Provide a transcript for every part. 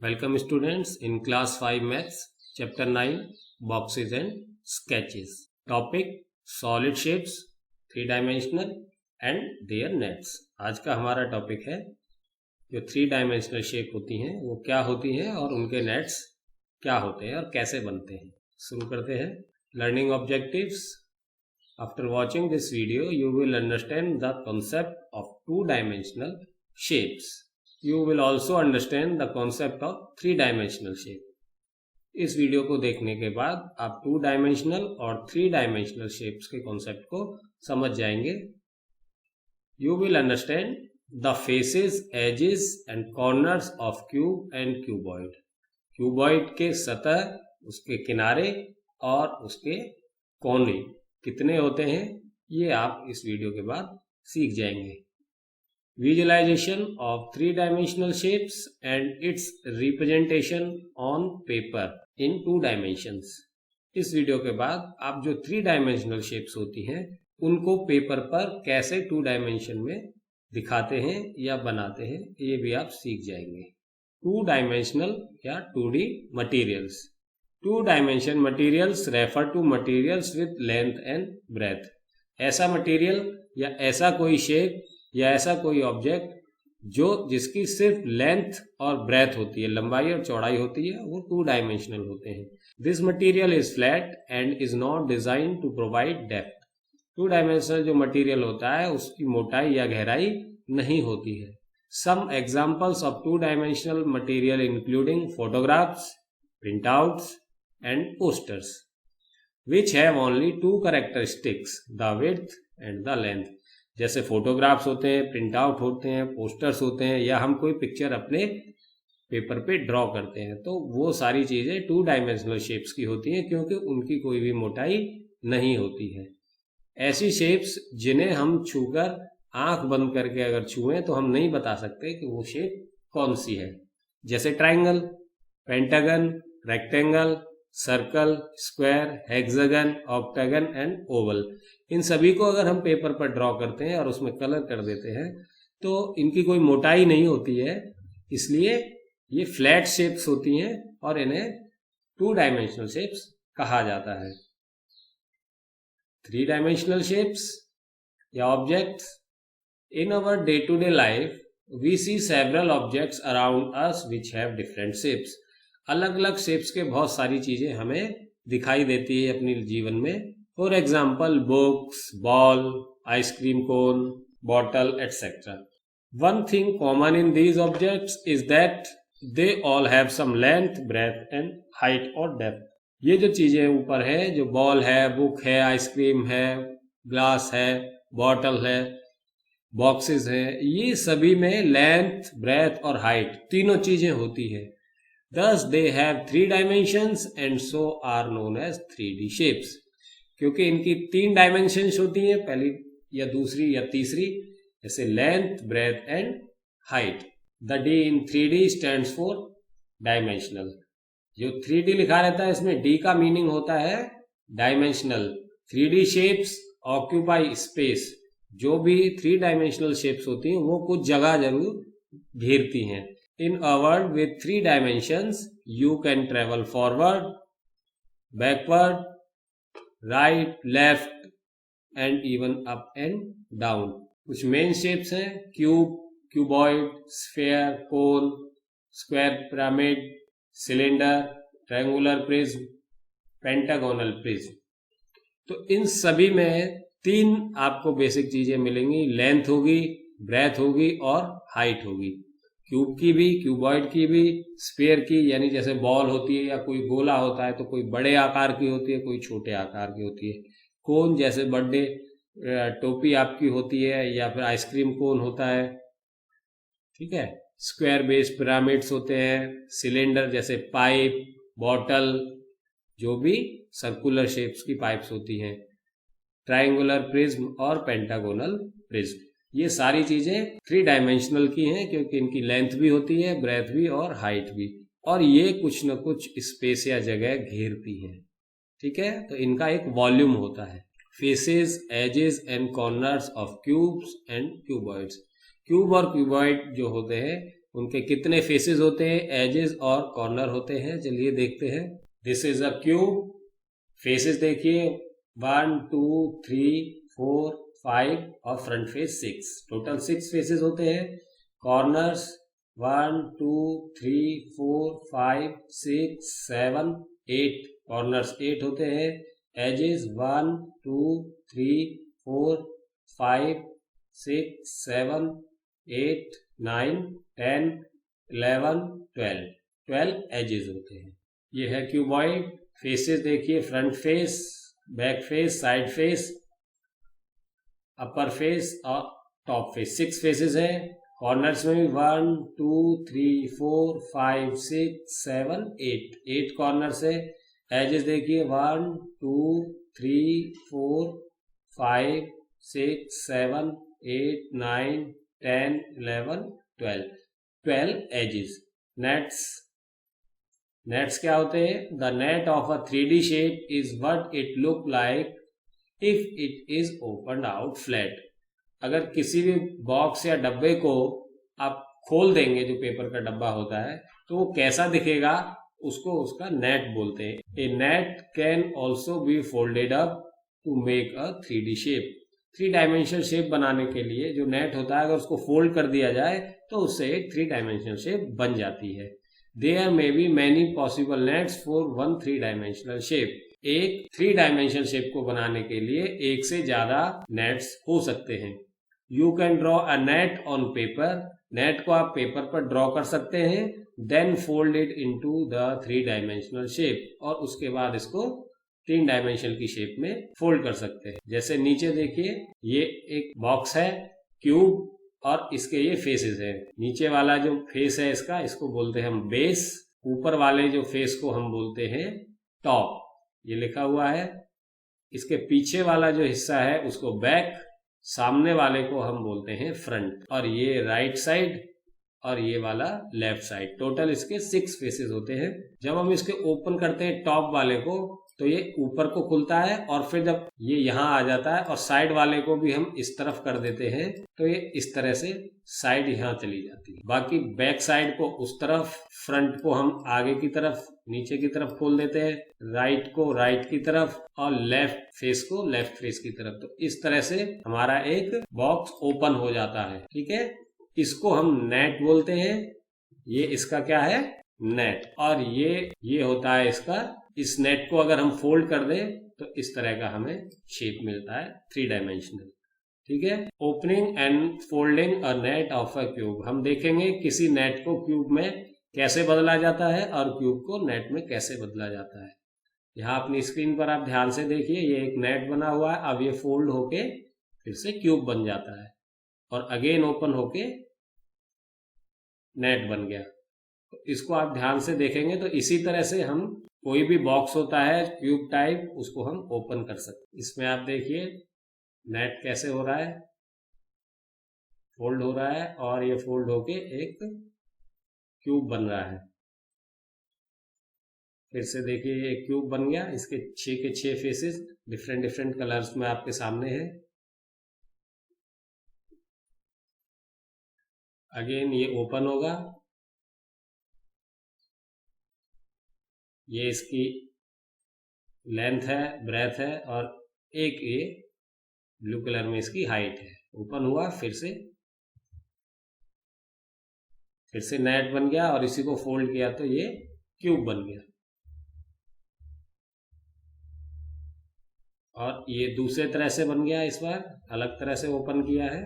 Welcome students in class 5 maths chapter 9 boxes and sketches. Topic solid shapes 3 dimensional and their nets. आज का हमारा topic है जो 3 dimensional shape होती हैं वो क्या होती हैं और उनके नेट्स क्या होते हैं और कैसे बनते हैं. शुरू करते हैं. Learning objectives. After watching this video you will understand the concept of 2 dimensional shapes. You will also understand the concept of 3 dimensional shape. इस वीडियो को देखने के बाद आप 2 डायमेंशनल और 3 डायमेंशनल शेप्स के कॉन्सेप्ट को समझ जाएंगे. You will understand the faces, edges and corners of cube and cuboid. Cuboid के सतह, उसके किनारे और उसके कोने कितने होते हैं ये आप इस वीडियो के बाद सीख जाएंगे. Visualization of 3-dimensional shapes and its representation on paper in 2 dimensions. इस वीडियो के बाद आप जो 3-dimensional shapes होती हैं उनको पेपर पर कैसे 2 डायमेंशन में दिखाते हैं या बनाते हैं ये भी आप सीख जाएंगे. 2-dimensional या 2D materials. 2-dimension materials refer to materials with length and breadth. ऐसा मटेरियल या ऐसा कोई शेप या ऐसा कोई ऑब्जेक्ट जिसकी सिर्फ लेंथ और ब्रेथ होती है, लंबाई और चौड़ाई होती है, वो 2 डायमेंशनल होते हैं. This material is flat and is not design to provide depth. 2 dimensional जो मटेरियल होता है उसकी मोटाई या गहराई नहीं होती है. Some examples of 2 dimensional material including photographs, printouts and posters which have only 2 characteristics, the width and the length. जैसे फोटोग्राफ्स होते हैं, प्रिंट आउट होते हैं, पोस्टर्स होते हैं, या हम कोई पिक्चर अपने पेपर पे ड्रॉ करते हैं, तो वो सारी चीज़ें 2 डायमेंशनल शेप्स की होती हैं क्योंकि उनकी कोई भी मोटाई नहीं होती है. ऐसी शेप्स जिन्हें हम छूकर आंख बंद करके अगर छुएं तो हम नहीं बता सकते कि वो शेप कौन सी है. जैसे triangle, pentagon, rectangle, circle, square, hexagon, octagon and oval. इन सभी को अगर हम पेपर पर ड्रॉ करते हैं और उसमें कलर कर देते हैं तो इनकी कोई मोटाई नहीं होती है, इसलिए ये फ्लैट शेप्स होती हैं और इन्हें 2 डायमेंशनल शेप्स कहा जाता है. 3 डायमेंशनल शेप्स या objects. In our day to day life we see several objects around us which have different shapes. अलग अलग शेप्स के बहुत सारी चीजें हमें दिखाई देती है अपने जीवन में. For example books, ball, ice cream cone, bottle etcetera. One thing common in these objects is that they all have some length, breadth and height और डेप्थ. ये जो चीजें ऊपर है, जो बॉल है, बुक है, आइसक्रीम है, ग्लास है, बॉटल है, बॉक्सेस है, ये सभी में लेंथ, ब्रेथ और हाइट तीनों चीजें होती है. Thus they have 3 dimensions and so are known as 3D shapes. क्योंकि इनकी 3 डायमेंशंस होती हैं, पहली या दूसरी या तीसरी, जैसे length, breadth and height. The D in 3D stands for dimensional. जो 3D लिखा रहता है इसमें D का मीनिंग होता है dimensional. 3D shapes occupy space. जो भी 3 डायमेंशनल शेप्स होती हैं वो कुछ जगह जरूर घेरती हैं. In a world with 3 dimensions, you can travel forward, backward, right, left and even up and down. कुछ मेन शेप्स हैं cube, cuboid, sphere, cone, square, pyramid, cylinder, triangular prism, pentagonal prism. तो इन सभी में 3 आपको बेसिक चीजें मिलेंगी. Length होगी, ब्रेथ होगी और हाइट होगी. क्यूब की भी, क्यूबॉइड की भी, स्फीयर की यानी जैसे बॉल होती है या कोई गोला होता है तो कोई बड़े आकार की होती है, कोई छोटे आकार की होती है. कोन जैसे बर्थडे टोपी आपकी होती है या फिर आइसक्रीम कोन होता है, ठीक है. स्क्वायर बेस पिरामिड्स होते हैं. सिलेंडर जैसे पाइप, बॉटल, जो भी सर्कुलर शेप्स की पाइप्स होती हैं. ट्रायंगुलर प्रिज्म और पेंटागोनल प्रिज्म. ये सारी चीजें 3 डायमेंशनल की हैं क्योंकि इनकी लेंथ भी होती है, ब्रेथ भी और हाइट भी, और ये कुछ न कुछ स्पेस या जगह घेरती हैं. ठीक है, तो इनका एक वॉल्यूम होता है. Faces, edges and corners of cubes and cuboids. Cube और क्यूबॉइड जो होते हैं उनके कितने फेसेस होते हैं, एजेस और कॉर्नर होते हैं, चलिए देखते हैं। This is a cube. Faces देखिए 1 2 3 4 5 और फ्रंट फेस 6, टोटल 6 फेसेस होते हैं। कॉर्नर्स 1 2 3 4 5 6 7 8, कॉर्नर्स 8 होते हैं। एजेस 1 2 3 4 5 6 7 8 9 10 11 12 एजेस होते हैं। ये है क्यूबॉइड। फेसेस देखिए, front face, back face, side face, अपर फेस और टॉप फेस, 6 फेसेस हैं। कॉर्नर्स में भी 1 2 3 4 5 6 7 8 कॉर्नर्स है। एजेस देखिए 1 2 3 4 5 6 7 8 9 10 11 12 एजेस। नेट्स क्या होते हैं? The net of a 3D shape is what it look like if it is open out flat. अगर किसी भी बॉक्स या डब्बे को आप खोल देंगे, जो पेपर का डब्बा होता है, तो वो कैसा दिखेगा, उसको उसका नेट बोलते हैं। A net can also be folded up to make a 3D shape. 3 dimensional shape बनाने के लिए जो नेट होता है, अगर उसको फोल्ड कर दिया जाए तो उससे एक 3 डायमेंशनल शेप बन जाती है। There may be many possible nets for 1 3 dimensional shape. एक 3 डायमेंशनल शेप को बनाने के लिए एक से ज्यादा नेट्स हो सकते हैं। You can draw a net on paper. Net को आप पेपर पर ड्रॉ कर सकते हैं। Then fold it into the 3 dimensional shape, और उसके बाद इसको 3 डायमेंशन की शेप में फोल्ड कर सकते हैं। जैसे नीचे देखिए, ये एक बॉक्स है क्यूब, और इसके ये फेसेस है। नीचे वाला जो फेस है इसको बोलते हैं हम बेस। ऊपर वाले जो फेस को हम बोलते हैं टॉप, ये लिखा हुआ है। इसके पीछे वाला जो हिस्सा है उसको बैक, सामने वाले को हम बोलते हैं फ्रंट, और ये राइट साइड और ये वाला लेफ्ट साइड। टोटल इसके 6 फेसेस होते हैं। जब हम इसके ओपन करते हैं टॉप वाले को, तो ये ऊपर को खुलता है, और फिर जब ये यहाँ आ जाता है और साइड वाले को भी हम इस तरफ कर देते हैं, तो ये इस तरह से साइड यहाँ चली जाती है। बाकी बैक साइड को उस तरफ, फ्रंट को हम आगे की तरफ, नीचे की तरफ खोल देते हैं, राइट को राइट की तरफ, और लेफ्ट फेस को लेफ्ट फेस की तरफ। तो इस तरह से हमारा एक बॉक्स ओपन हो जाता है। ठीक है, इसको हम नेट बोलते हैं। ये इसका क्या है? नेट। और ये होता है इसका। इस नेट को अगर हम फोल्ड कर दें तो इस तरह का हमें शेप मिलता है 3 डायमेंशनल। ठीक है, opening and folding a net of a cube. हम देखेंगे किसी नेट को क्यूब में कैसे बदला जाता है और क्यूब को नेट में कैसे बदला जाता है। यहाँ अपनी स्क्रीन पर आप ध्यान से देखिए, ये एक नेट बना हुआ है। अब ये फोल्ड होके फिर से क्यूब बन जाता है, और अगेन ओपन होके नेट बन गया। तो इसको आप ध्यान से देखेंगे तो इसी तरह से हम कोई भी बॉक्स होता है क्यूब टाइप, उसको हम ओपन कर सकते हैं। इसमें आप देखिए नेट कैसे हो रहा है, फोल्ड हो रहा है, और ये फोल्ड होके एक क्यूब बन रहा है। फिर से देखिए, ये क्यूब बन गया। इसके 6 के 6 फेसेस डिफरेंट डिफरेंट कलर्स में आपके सामने है। अगेन ये ओपन होगा। ये इसकी लेंथ है, ब्रेथ है, और एक ये ब्लू कलर में इसकी हाइट है। ओपन हुआ, फिर से नेट बन गया, और इसी को फोल्ड किया तो ये क्यूब बन गया। और ये दूसरे तरह से बन गया, इस बार अलग तरह से ओपन किया है।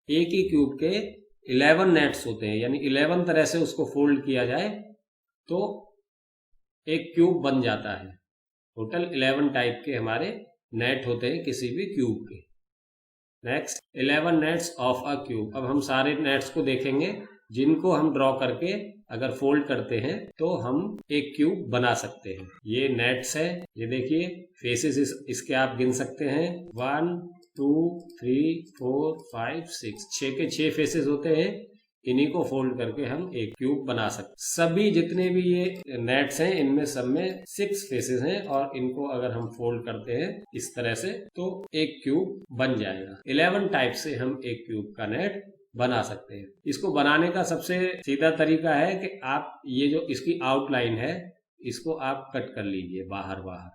एक ही क्यूब के 11 नेट्स होते हैं, यानी 11 तरह से उसको फोल्ड किया जाए तो एक क्यूब बन जाता है। टोटल 11 टाइप के हमारे नेट होते हैं किसी भी क्यूब के। Next, 11 nets of a cube. अब हम सारे नेट्स को देखेंगे जिनको हम ड्रॉ करके अगर फोल्ड करते हैं तो हम एक क्यूब बना सकते हैं। ये नेट्स है, ये देखिए फेसेस इसके आप गिन सकते हैं 1 2 3 4 5 6, 6 के 6 फेसेस होते हैं। इन्हीं को फोल्ड करके हम एक क्यूब बना सकते। सभी जितने भी ये नेट्स हैं इनमें सब में 6 फेसेस हैं और इनको अगर हम फोल्ड करते हैं इस तरह से तो एक क्यूब बन जाएगा। 11 टाइप से हम एक क्यूब का नेट बना सकते हैं। इसको बनाने का सबसे सीधा तरीका है कि आप ये जो इसकी आउटलाइन है इसको आप कट कर लीजिए बाहर,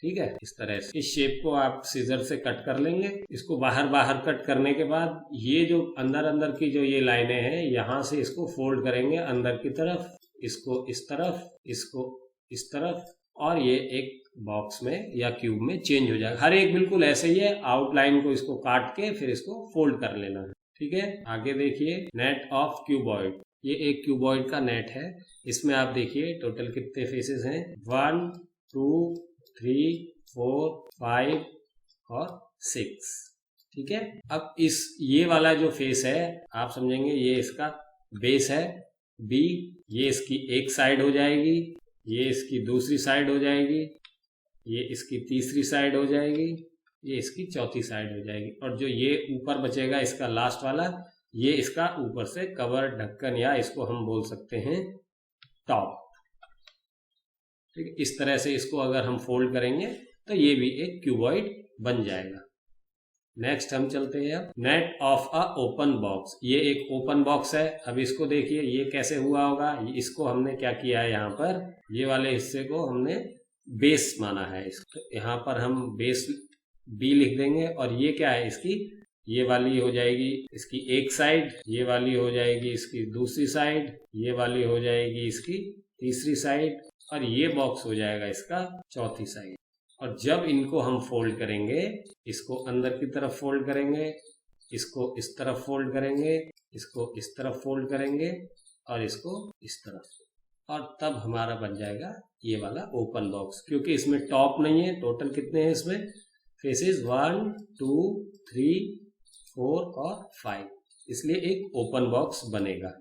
ठीक है। इस तरह से इस शेप को आप सीजर से कट कर लेंगे। इसको बाहर कट करने के बाद ये जो अंदर की जो ये लाइनें हैं यहाँ से इसको फोल्ड करेंगे अंदर की तरफ, इसको इस तरफ, इसको इस तरफ, और ये एक बॉक्स में या क्यूब में चेंज हो जाएगा। हर एक बिल्कुल ऐसे ही है। आउटलाइन को इसको काट के फिर इसको फोल्ड कर लेना है, ठीक है। आगे देखिए नेट ऑफ क्यूबॉइड। ये एक क्यूबॉइड का नेट है। इसमें आप देखिए टोटल कितने फेसेस हैं, 1 2 3 4 5 और 6, ठीक है। अब ये वाला जो फेस है आप समझेंगे ये इसका बेस है बी, ये इसकी एक साइड हो जाएगी, ये इसकी दूसरी साइड हो जाएगी, ये इसकी तीसरी साइड हो जाएगी, ये इसकी चौथी साइड हो जाएगी, और जो ये ऊपर बचेगा इसका लास्ट वाला, ये इसका ऊपर से कवर, ढक्कन, या इसको हम बोल सकते हैं टॉप, ठीक है। इस तरह से इसको अगर हम फोल्ड करेंगे तो ये भी एक क्यूबॉइड बन जाएगा। नेक्स्ट हम चलते हैं अब net of a open box. ये एक ओपन बॉक्स है। अब इसको देखिए ये कैसे हुआ होगा। इसको हमने क्या किया है, यहाँ पर ये वाले हिस्से को हमने बेस माना है। इसको यहाँ पर हम बेस बी लिख देंगे, और ये क्या है इसकी, ये वाली हो जाएगी इसकी एक साइड, ये वाली हो जाएगी इसकी दूसरी साइड, ये वाली हो जाएगी इसकी तीसरी साइड, और ये बॉक्स हो जाएगा इसका चौथी साइड। और जब इनको हम फोल्ड करेंगे, इसको अंदर की तरफ फोल्ड करेंगे, इसको इस तरफ फोल्ड करेंगे, इसको इस तरफ फोल्ड करेंगे, और इसको इस तरफ, और तब हमारा बन जाएगा ये वाला ओपन बॉक्स। क्योंकि इसमें टॉप नहीं है। टोटल कितने हैं इसमें फेसेस, 1 2 3 4 और 5, इसलिए एक ओपन बॉक्स बनेगा,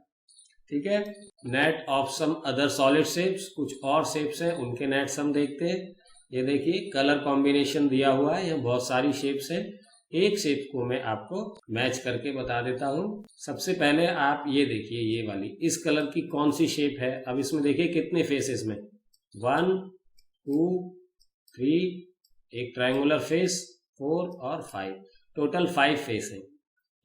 ठीक है। Net of some other solid shapes, कुछ और शेप्स हैं उनके नेट्स हम देखते हैं। ये देखिए कलर कॉम्बिनेशन दिया हुआ है, यहाँ बहुत सारी शेप्स हैं। एक शेप को मैं आपको मैच करके बता देता हूँ। सबसे पहले आप ये देखिए ये वाली, इस कलर की कौन सी शेप है। अब इसमें देखिए कितने फेसेस में, 1 2 3, एक ट्रायंगुलर फेस, 4 और 5, टोटल 5 फेस है।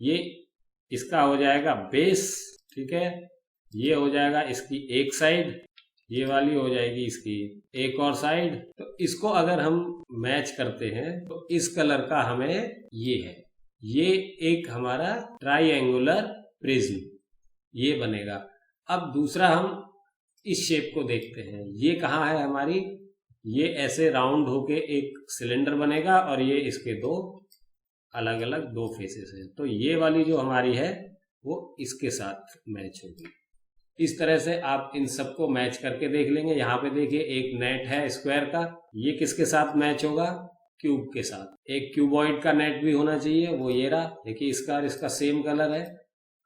ये इसका हो जाएगा बेस, ठीक है। ये हो जाएगा इसकी एक साइड, ये वाली हो जाएगी इसकी एक और साइड। तो इसको अगर हम मैच करते हैं तो इस कलर का हमें ये है, ये एक हमारा ट्राइएंगुलर प्रिज्म ये बनेगा। अब दूसरा हम इस शेप को देखते हैं, ये कहाँ है हमारी, ये ऐसे राउंड होके एक सिलेंडर बनेगा, और ये इसके दो अलग अलग दो फेसेस हैं। तो ये वाली जो हमारी है वो इसके साथ मैच होगी। इस तरह से आप इन सबको मैच करके देख लेंगे। यहाँ पे देखिए एक नेट है स्क्वायर का, ये किसके साथ मैच होगा, क्यूब के साथ। एक क्यूबॉइड का नेट भी होना चाहिए, वो ये रहा, देखिए इसका और इसका सेम कलर है,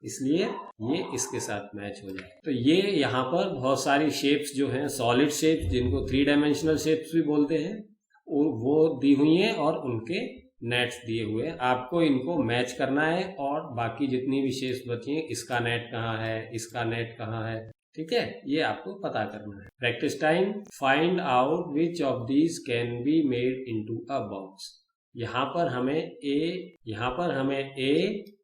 इसलिए ये इसके साथ मैच हो जाए। तो ये यहाँ पर बहुत सारी शेप्स जो हैं, सॉलिड शेप्स जिनको 3 डायमेंशनल शेप्स भी बोलते हैं, वो दी हुई हैं और उनके नेट्स दिए हुए हैं। आपको इनको मैच करना है, और बाकी जितनी भी शेप्स बची हैं, इसका नेट कहाँ है, इसका नेट कहाँ है, ठीक है, ये आपको पता करना है। Practice time, find out which of these can be made into a box. यहाँ पर हमें A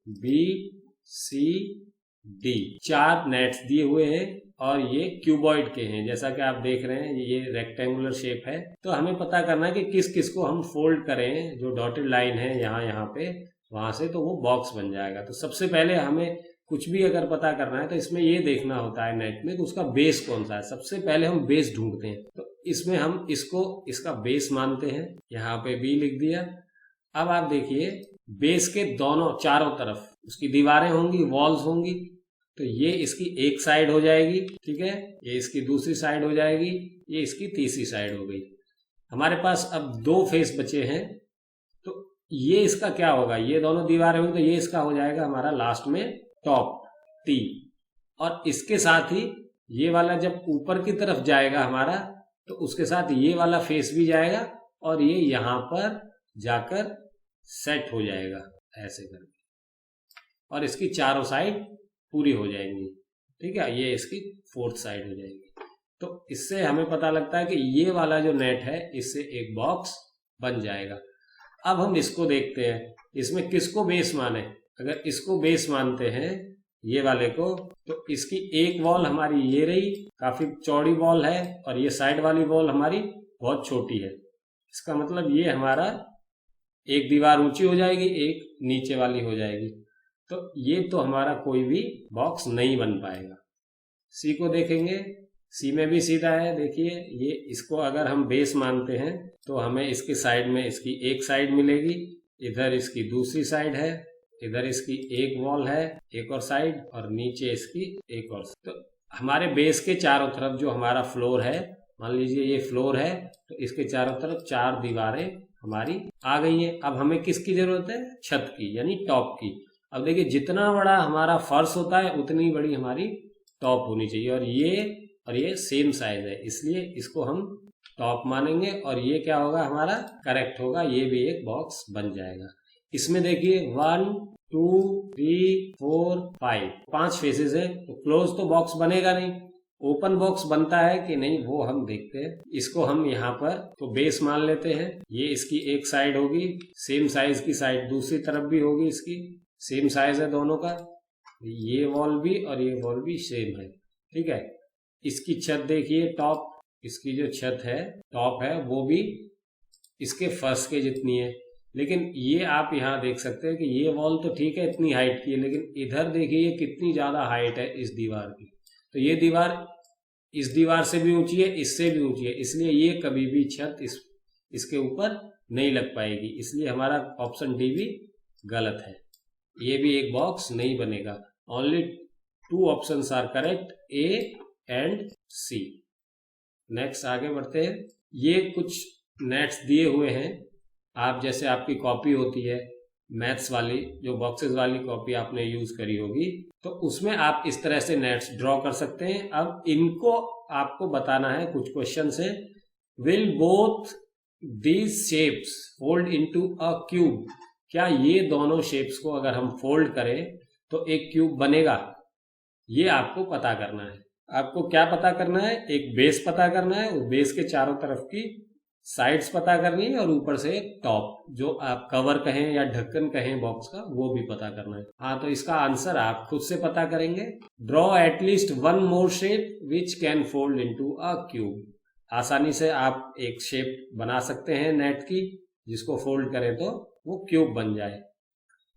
B C D 4 nets दिए हुए हैं, और ये क्यूबॉइड के हैं। जैसा कि आप देख रहे हैं ये रेक्टेंगुलर शेप है। तो हमें पता करना है कि किस किस को हम फोल्ड करें। जो डॉटेड लाइन है यहाँ पे, वहां से तो वो बॉक्स बन जाएगा। तो सबसे पहले हमें कुछ भी अगर पता करना है तो इसमें ये देखना होता है नेट में, तो उसका बेस कौन सा है। सबसे पहले हम बेस ढूंढते हैं, तो इसमें हम इसका बेस मानते हैं। यहाँ पे बी लिख दिया। अब आप देखिए बेस के दोनों चारों तरफ उसकी दीवारें होंगी, वॉल्स होंगी। तो ये इसकी एक साइड हो जाएगी, ठीक है, ये इसकी दूसरी साइड हो जाएगी, ये इसकी तीसरी साइड हो गई। हमारे पास अब 2 फेस बचे हैं, तो ये इसका क्या होगा, ये दोनों दीवारें होंगी, तो ये इसका हो जाएगा हमारा लास्ट में टॉप टी। और इसके साथ ही ये वाला जब ऊपर की तरफ जाएगा हमारा, तो उसके साथ ये वाला फेस भी जाएगा, और ये यहां पर जाकर सेट हो जाएगा ऐसे करके, और इसकी चारों साइड पूरी हो जाएंगी। ठीक है, ये इसकी फोर्थ साइड हो जाएगी। तो इससे हमें पता लगता है कि ये वाला जो नेट है इससे एक बॉक्स बन जाएगा। अब हम इसको देखते हैं, इसमें किसको बेस माने। अगर इसको बेस मानते हैं ये वाले को, तो इसकी एक वॉल हमारी ये रही, काफी चौड़ी वॉल है, और ये साइड वाली वॉल हमारी बहुत छोटी है। इसका मतलब ये हमारा एक दीवार ऊंची हो जाएगी, एक नीचे वाली हो जाएगी। तो ये तो हमारा कोई भी बॉक्स नहीं बन पाएगा। सी को देखेंगे, सी में भी सीधा है। देखिए ये, इसको अगर हम बेस मानते हैं तो हमें इसके साइड में इसकी एक साइड मिलेगी, इधर इसकी दूसरी साइड है, इधर इसकी एक वॉल है, एक और साइड, और नीचे इसकी एक और। तो हमारे बेस के चारों तरफ जो हमारा फ्लोर है, मान लीजिए ये फ्लोर है, तो इसके चारों तरफ 4 दीवारें हमारी आ गई हैं। अब हमें किसकी जरूरत है? छत की, यानी टॉप की। अब देखिए जितना बड़ा हमारा फर्श होता है उतनी बड़ी हमारी टॉप होनी चाहिए, और ये सेम साइज है, इसलिए इसको हम टॉप मानेंगे, और ये क्या होगा हमारा? करेक्ट होगा, ये भी एक बॉक्स बन जाएगा। इसमें देखिए 1 2 3 4 5 फेसेस है, तो क्लोज तो बॉक्स बनेगा नहीं। ओपन बॉक्स बनता है कि नहीं वो हम देखते हैं। इसको हम यहाँ पर तो बेस मान लेते हैं। ये इसकी एक साइड होगी, सेम साइज की साइड दूसरी तरफ भी होगी, इसकी सेम साइज है दोनों का। ये वॉल भी और ये वॉल भी सेम है। ठीक है, इसकी छत देखिए, टॉप, इसकी जो छत है टॉप है वो भी इसके फर्श के जितनी है। लेकिन ये आप यहाँ देख सकते हैं कि ये वॉल तो ठीक है इतनी हाइट की है, लेकिन इधर देखिए कितनी ज्यादा हाइट है इस दीवार की। तो ये दीवार इस दीवार से भी ऊंची है, इससे भी ऊंची है, इसलिए ये कभी भी छत इसके ऊपर नहीं लग पाएगी। इसलिए हमारा ऑप्शन डी भी गलत है, ये भी एक बॉक्स नहीं बनेगा। Only 2 options are correct, A and C. Next आगे बढ़ते हैं। ये कुछ नेट्स दिए हुए हैं, आप जैसे आपकी कॉपी होती है मैथ्स वाली, जो बॉक्सेस वाली कॉपी आपने यूज करी होगी, तो उसमें आप इस तरह से नेट्स ड्रॉ कर सकते हैं। अब इनको आपको बताना है, कुछ क्वेश्चन है। Will both these shapes fold into a cube? क्या ये दोनों शेप्स को अगर हम फोल्ड करें तो एक क्यूब बनेगा? ये आपको पता करना है। आपको क्या पता करना है? एक बेस पता करना है, उस बेस के चारों तरफ की साइड्स पता करनी है, और ऊपर से टॉप, जो आप कवर कहें या ढक्कन कहें बॉक्स का, वो भी पता करना है। हाँ, तो इसका आंसर आप खुद से पता करेंगे। Draw at least 1 more shape which can fold into a cube. आसानी से आप एक शेप बना सकते हैं नेट की, जिसको फोल्ड करें तो वो क्यूब बन जाए।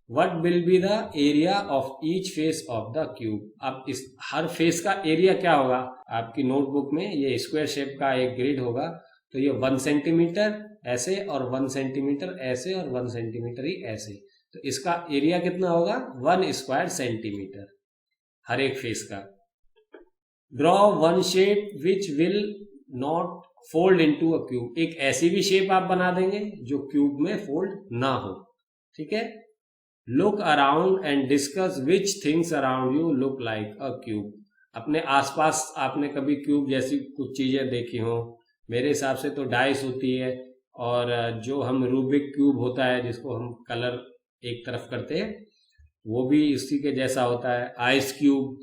What will be the area of each face of the cube? अब इस हर फेस का एरिया क्या होगा? आपकी नोटबुक में ये स्क्वायर शेप का एक ग्रिड होगा, तो ये 1 सेंटीमीटर ऐसे, और 1 सेंटीमीटर ऐसे, और 1 सेंटीमीटर ही ऐसे। तो इसका एरिया कितना होगा? 1 स्क्वायर सेंटीमीटर हर एक फेस का। Draw 1 shape which will not fold into a cube. एक ऐसी भी शेप आप बना देंगे जो क्यूब में फोल्ड ना हो। ठीक है, look around and discuss which things around you look like a cube. अपने आसपास आपने कभी क्यूब जैसी कुछ चीजें देखी हो? मेरे हिसाब से तो डाइस होती है, और जो हम रूबिक क्यूब होता है जिसको हम कलर एक तरफ करते हैं, वो भी इसी के जैसा होता है। आइस क्यूब,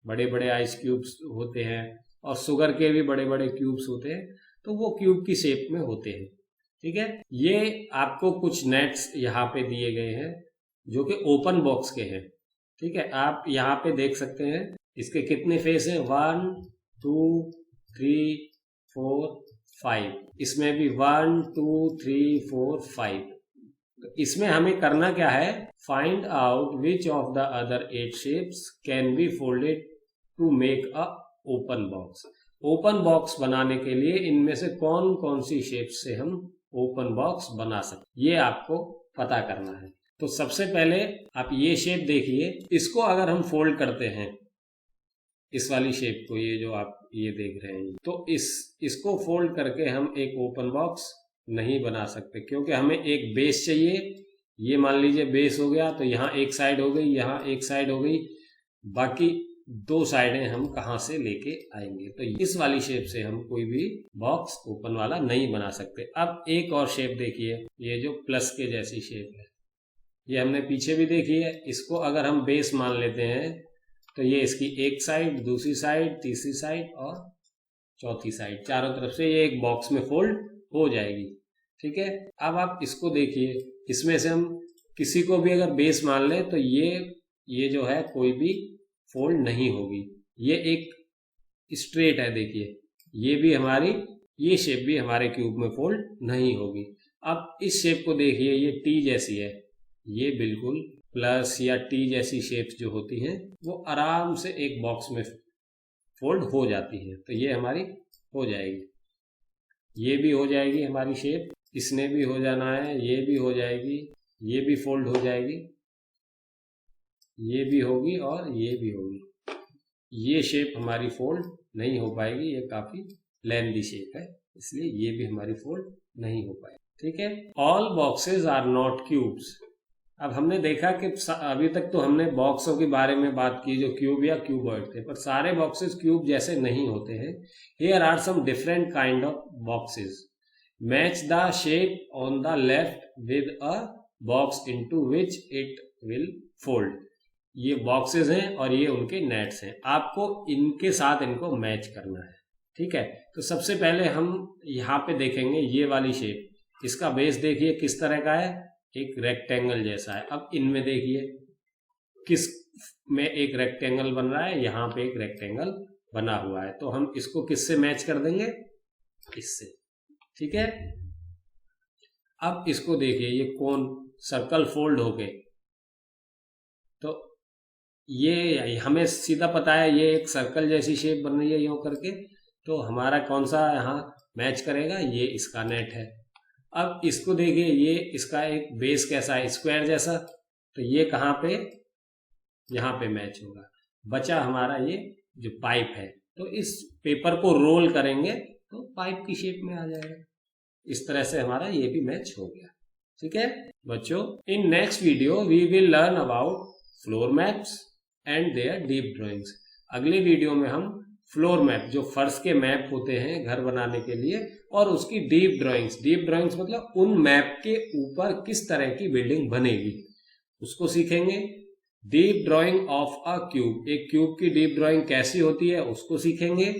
बड़े बड़े आइस क्यूब्स होते हैं, और शुगर के भी बड़े बड़े क्यूब्स होते हैं, तो वो क्यूब की शेप में होते हैं। ठीक है, ये आपको कुछ नेट्स यहाँ पे दिए गए हैं जो कि ओपन बॉक्स के हैं। ठीक है, आप यहाँ पे देख सकते हैं इसके कितने फेस हैं? 1 2 3 4 5। इसमें भी 1 2 3 4 5। इसमें हमें करना क्या है? Find out which of the other 8 shapes can be folded to make a open box. Open box बनाने के लिए इनमें से कौन कौन सी शेप्स से हम ओपन बॉक्स बना सकते, ये आपको पता करना है। तो सबसे पहले आप ये शेप देखिए, इसको अगर हम फोल्ड करते हैं, इस वाली शेप को, ये जो आप ये देख रहे हैं, तो इसको फोल्ड करके हम एक ओपन बॉक्स नहीं बना सकते, क्योंकि हमें एक बेस चाहिए। ये मान लीजिए बेस हो गया, तो यहाँ एक साइड हो गई, यहाँ एक साइड हो गई, बाकी 2 साइडें हम कहाँ से लेके आएंगे? तो इस वाली शेप से हम कोई भी बॉक्स ओपन वाला नहीं बना सकते। अब एक और शेप देखिए, ये जो प्लस के जैसी शेप है, ये हमने पीछे भी देखी है। इसको अगर हम बेस मान लेते हैं तो ये इसकी एक साइड, दूसरी साइड, तीसरी साइड और चौथी साइड, चारों तरफ से ये एक बॉक्स में फोल्ड हो जाएगी। ठीक है, अब आप इसको देखिए, इसमें से हम किसी को भी अगर बेस मान लें तो ये जो है कोई भी फोल्ड नहीं होगी। ये एक स्ट्रेट है, देखिए ये भी हमारी, ये शेप भी हमारे क्यूब में फोल्ड नहीं होगी। अब इस शेप को देखिए, ये टी जैसी है, ये बिल्कुल प्लस या टी जैसी शेप्स जो होती हैं वो आराम से एक बॉक्स में फोल्ड हो जाती है। तो ये हमारी हो जाएगी, ये भी हो जाएगी हमारी शेप, इसने भी हो जाना है, ये भी हो जाएगी, ये भी फोल्ड हो जाएगी, ये भी होगी और ये भी होगी। ये शेप हमारी फोल्ड नहीं हो पाएगी, ये काफी लेंथी शेप है, इसलिए ये भी हमारी फोल्ड नहीं हो पाएगी। ठीक है, all boxes are not cubes. अब हमने देखा कि अभी तक तो हमने बॉक्सों के बारे में बात की जो क्यूब या क्यूबॉइड थे, पर सारे बॉक्सेस क्यूब जैसे नहीं होते हैं। Here are some different kind of boxes. Match the shape on the left with a box into which it will fold. ये बॉक्सेस हैं और ये उनके नेट्स हैं, आपको इनके साथ इनको मैच करना है। ठीक है, तो सबसे पहले हम यहाँ पे देखेंगे ये वाली शेप, इसका बेस देखिए किस तरह का है, एक रेक्टेंगल जैसा है। अब इनमें देखिए किस में एक रेक्टेंगल बन रहा है, यहाँ पे एक रेक्टेंगल बना हुआ है, तो हम इसको किससे मैच कर देंगे, इससे। ठीक है, अब इसको देखिए, ये कोन सर्कल फोल्ड हो गए, तो ये हमें सीधा पता है ये एक सर्कल जैसी शेप बन रही है यूं करके, तो हमारा कौन सा यहाँ मैच करेगा, ये इसका नेट है। अब इसको देखिए, ये इसका एक बेस कैसा है, स्क्वायर जैसा, तो ये कहाँ पे, यहाँ पे मैच होगा। बचा हमारा ये जो पाइप है, तो इस पेपर को रोल करेंगे तो पाइप की शेप में आ जाएगा। इस तरह से हमारा ये भी मैच हो गया। ठीक है बच्चों, in next video we will learn about floor maps and their deep drawings. अगले वीडियो में हम फ्लोर मैप, जो फर्श के मैप होते हैं घर बनाने के लिए, और उसकी डीप ड्राइंग्स मतलब उन मैप के ऊपर किस तरह की बिल्डिंग बनेगी, उसको सीखेंगे। Deep drawing of a cube, एक क्यूब की डीप ड्राइंग कैसी होती है उसको सीखेंगे।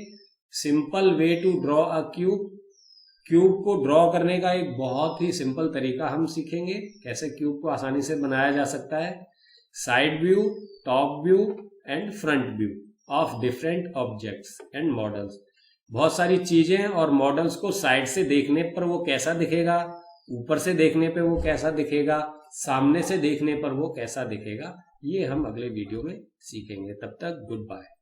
Simple way to draw a cube, cube को ड्रॉ करने का एक बहुत ही सिंपल तरीका हम सीखेंगे, कैसे क्यूब को आसानी से बनाया जा सकता है। Side view, top view and front view of different objects and models. बहुत सारी चीजें और मॉडल्स को साइड से देखने पर वो कैसा दिखेगा, ऊपर से देखने पे वो कैसा दिखेगा, सामने से देखने पर वो कैसा दिखेगा, ये हम अगले वीडियो में सीखेंगे। तब तक गुड बाय।